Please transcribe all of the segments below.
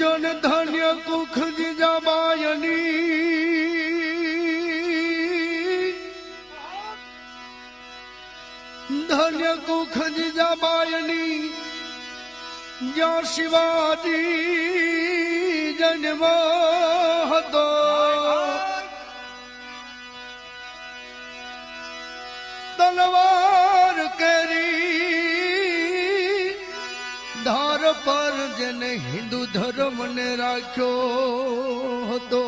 જન ધન્ય કુખ જીજાબાયની ધન્ય કુખ જીજાબાયની જ્યાં શિવાજી જન્મ હતો તલવાર કેરી ધાર પર જેને હિન્દુ ધર્મ ને રાખ્યો હતો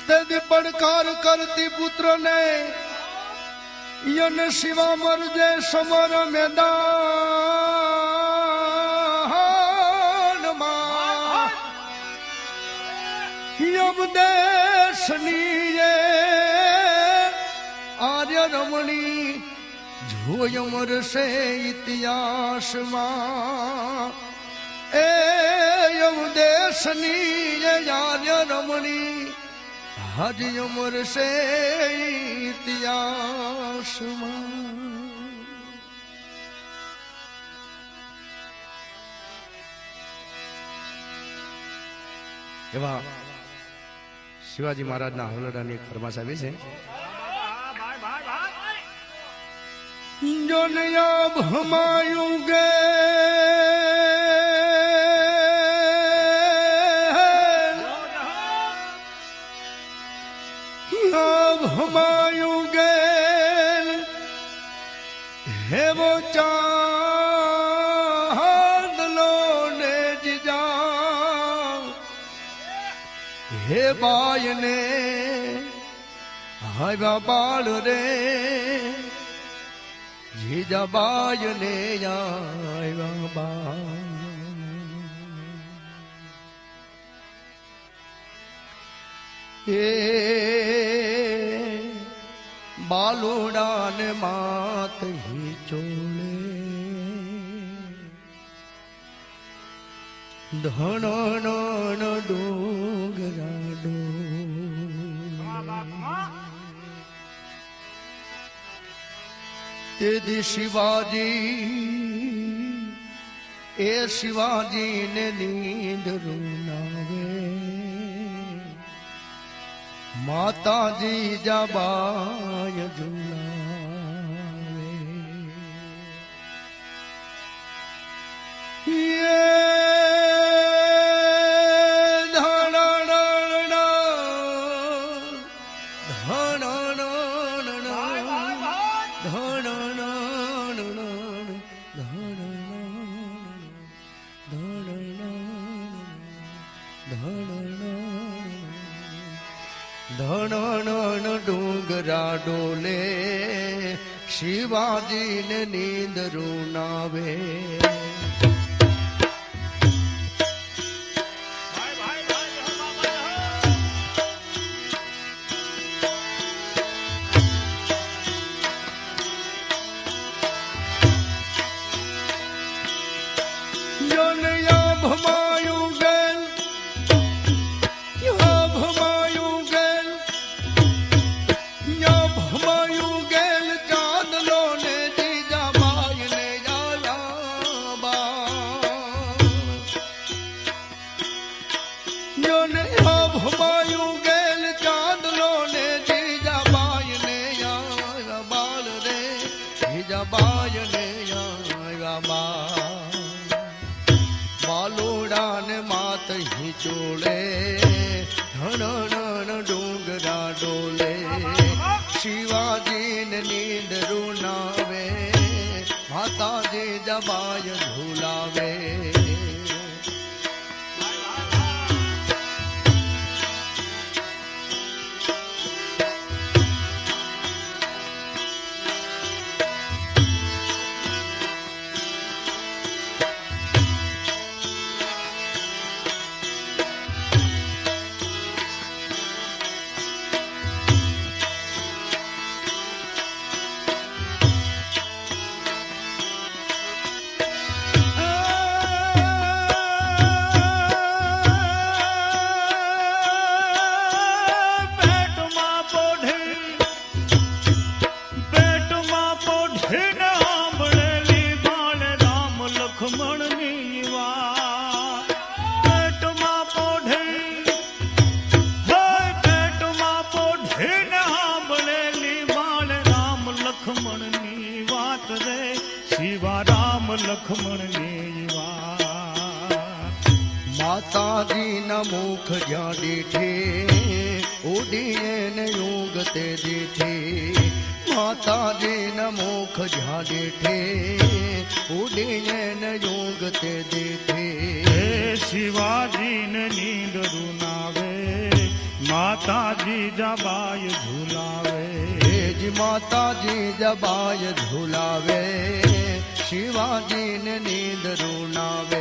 તેથી પડકાર કરતી પુત્ર ને યન શિવા મરજે સમર મેદાનમાં યમદેશની આર્ય રમણી જોય મરશે ઇતિહાસમાં એ યમદેશની આર્ય રમણી હાજી મરશે ઇતિહાસમાં એવા શિવાજી મહારાજના હવલડાની એક ફરમાશ આવી છે જોનયા ભમાયું ગે ભમાયું ગે હેવો ચાંદલો ને જીજા હે બાય ને આવ્યા બાળ રે જીજા બાય ને આવ્યા બાળ એ બાલુડાને માત હી ચોલે ધણનો ડોગરાડો તેથી શિવાજી એ શિવાજીને નીંદ રૂનાવે માતાજી જબાય ઝુલાવે ધણ ડુંગરા ડોલે શિવાજીને નીંદ રૂનાવે બાલુડાને માત હી ચોળે ધણ ડુંગરા ડોલે શિવાજીને નીંદ રૂનાવે માતાજી જબાય ઝુલાવે લખમણ ને વાત માતાજી ના મુખ જ્યાં દીઠે ઉડીએ ને યુગ તે દીઠે માતાજી ના મુખ જ્યાં દીઠે ઉડીએ ને યુગ તે દીઠે હે શિવાજીને નીંદ રૂનાવે માતાજી જબાય ઝુલાવે જી માતાજી જબાય ઝુલાવે શિવાજીને નીંદ રૂનાવે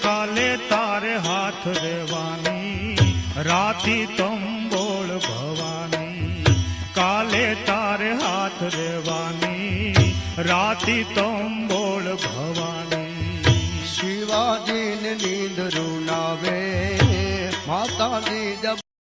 કાલે તારે હાથ રેવાની રાતી તંબોળ ભવાની કાલે તારે હાથ રેવાની રાતી તંબોળ ભવાની શિવાજીને નીંદ રૂનાવે માતાજી જબ